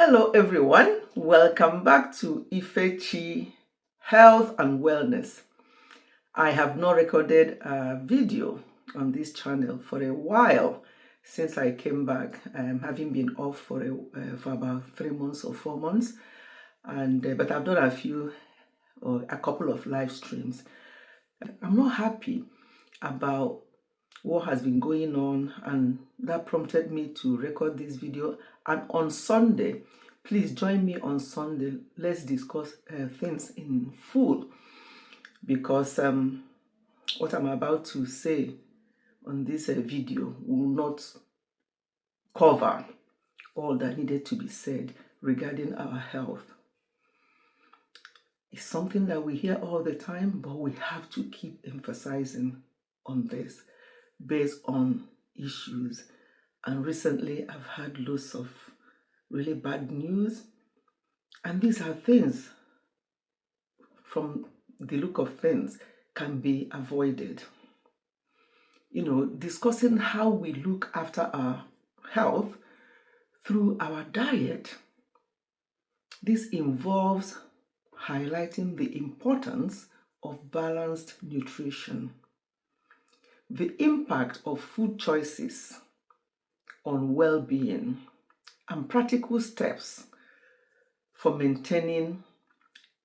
Hello everyone, welcome back to Ifechi Health and Wellness. I have not recorded a video on this channel for a while since I came back, having been off for about 3 months or 4 months, and but I've done a couple of live streams. I'm not happy about what has been going on, and that prompted me to record this video. And on Sunday, please join me on Sunday. Let's discuss things in full, because what I'm about to say on this video will not cover all that needed to be said regarding our health. It's something that we hear all the time, but we have to keep emphasizing on this based on issues. And recently I've had lots of really bad news, and these are things, from the look of things, can be avoided. Discussing how we look after our health through our diet. This involves highlighting the importance of balanced nutrition, the impact of food choices on well-being, and practical steps for maintaining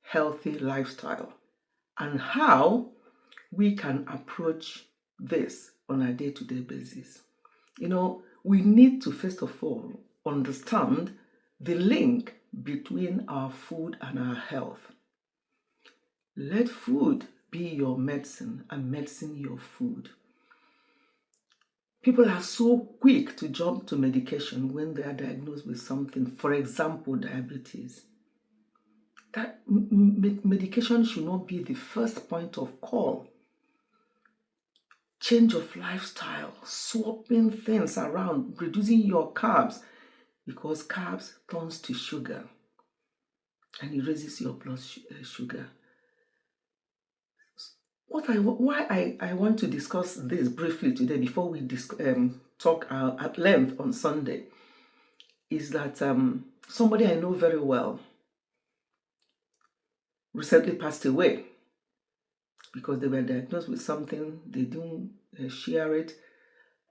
healthy lifestyle, and how we can approach this on a day-to-day basis. We need to first of all understand the link between our food and our health. Let food be your medicine and medicine your food. People are so quick to jump to medication when they are diagnosed with something, for example, diabetes. That medication should not be the first point of call. Change of lifestyle, swapping things around, reducing your carbs, because carbs turns to sugar and it raises your blood sugar. Why I want to discuss this briefly today before we talk at length on Sunday is that somebody I know very well recently passed away because they were diagnosed with something. They didn't share it,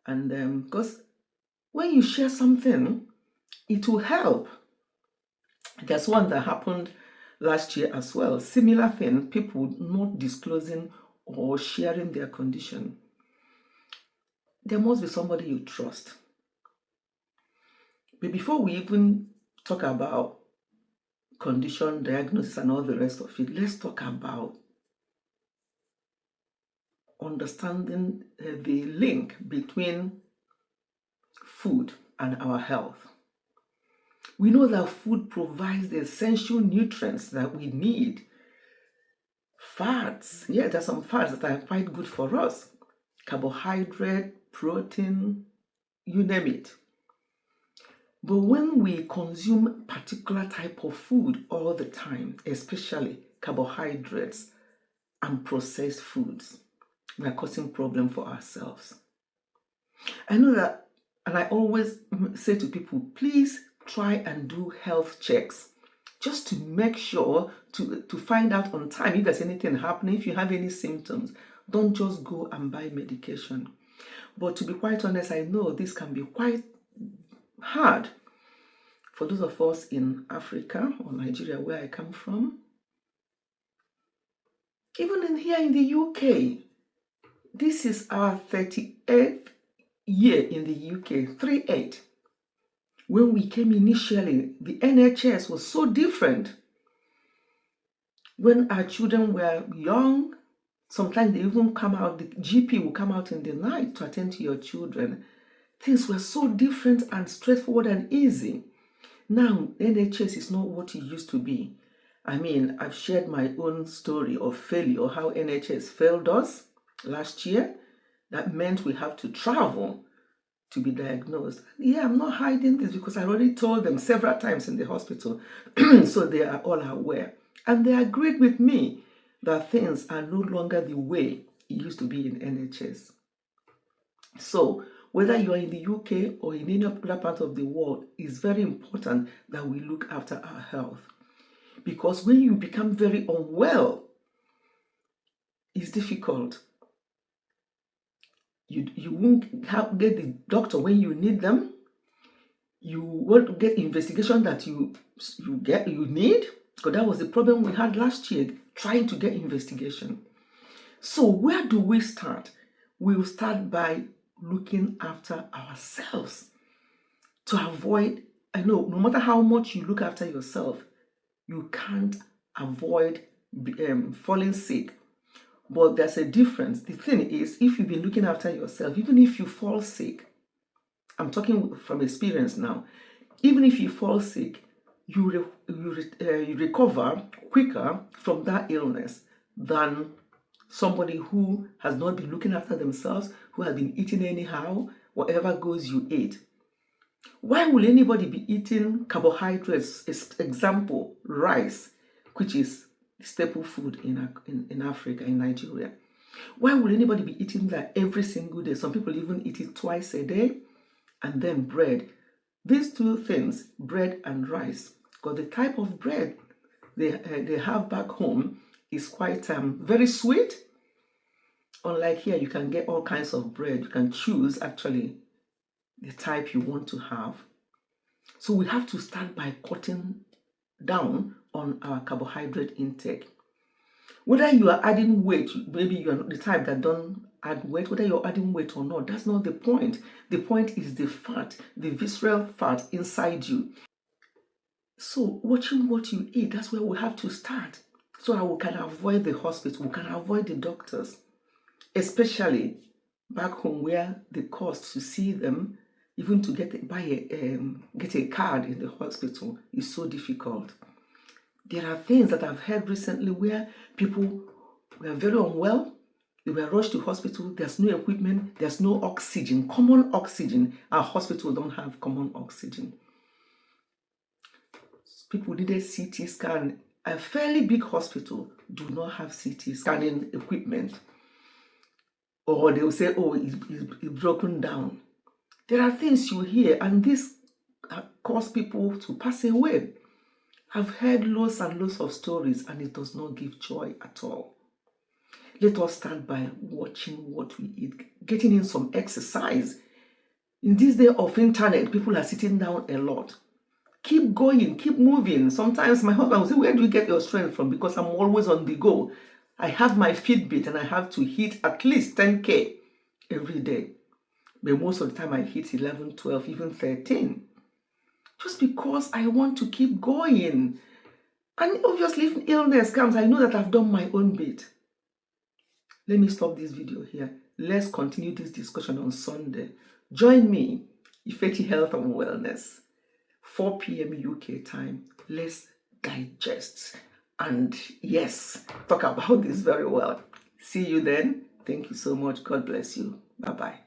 and because when you share something, it will help. There's one that happened last year as well, similar thing, people not disclosing or sharing their condition. There must be somebody you trust. But before we even talk about condition, diagnosis, and all the rest of it, let's talk about understanding the link between food and our health. We know that food provides the essential nutrients that we need. Fats, yeah, there's some fats that are quite good for us. Carbohydrate, protein, you name it. But when we consume particular type of food all the time, especially carbohydrates and processed foods, we are causing problem for ourselves. I know that, and I always say to people, please try and do health checks, just to make sure to find out on time if there's anything happening. If you have any symptoms, don't just go and buy medication. But to be quite honest, I know this can be quite hard for those of us in Africa or Nigeria, where I come from. Even here in the UK, this is our 38th year in the UK, 38. When we came initially, the NHS was so different. When our children were young, sometimes they even come out, the GP will come out in the night to attend to your children. Things were so different and straightforward and easy. Now, NHS is not what it used to be. I mean, I've shared my own story of failure, how NHS failed us last year. That meant we have to travel to be diagnosed. Yeah, I'm not hiding this because I already told them several times in the hospital, so they are all aware. And they agreed with me that things are no longer the way it used to be in NHS. So whether you are in the UK or in any other part of the world, it's very important that we look after our health. Because when you become very unwell, it's difficult. You won't get the doctor when you need them. You won't get investigation that you need, because that was the problem we had last year, trying to get investigation. So where do we start? We'll start by looking after ourselves to avoid, I know, no matter how much you look after yourself, you can't avoid falling sick. But there's a difference. The thing is, if you've been looking after yourself, even if you fall sick, I'm talking from experience now, even if you fall sick, you recover quicker from that illness than somebody who has not been looking after themselves, who has been eating anyhow, whatever goes you eat. Why will anybody be eating carbohydrates? Example, rice, which is staple food in Africa, in Nigeria. Why will anybody be eating that every single day? Some people even eat it twice a day. And then bread. These two things, bread and rice, because the type of bread they have back home is quite very sweet. Unlike here, you can get all kinds of bread. You can choose actually the type you want to have. So we have to start by cutting down on our carbohydrate intake. Whether you are adding weight, maybe you are the type that don't add weight, whether you're adding weight or not, that's not the point. The point is the fat, the visceral fat inside you. So watching what you eat, that's where we have to start, so that we can avoid the hospital, we can avoid the doctors, especially back home where the cost to see them, even to get a card in the hospital, is so difficult. There are things that I've heard recently where people were very unwell. They were rushed to hospital. There's no equipment. There's no oxygen, common oxygen. Our hospitals don't have common oxygen. People needed CT scan. A fairly big hospital do not have CT scanning equipment. Or they will say, oh, it's broken down. There are things you hear, and this cause people to pass away. I've heard loads and loads of stories, and it does not give joy at all. Let us start by watching what we eat, getting in some exercise. In this day of internet, people are sitting down a lot. Keep going, keep moving. Sometimes my husband will say, where do you get your strength from? Because I'm always on the go. I have my Fitbit and I have to hit at least 10K every day. But most of the time I hit 11, 12, even 13. Just because I want to keep going. And obviously, if illness comes, I know that I've done my own bit. Let me stop this video here. Let's continue this discussion on Sunday. Join me, Ifechi Health and Wellness, 4 p.m. UK time. Let's digest and, yes, talk about this very well. See you then. Thank you so much. God bless you. Bye-bye.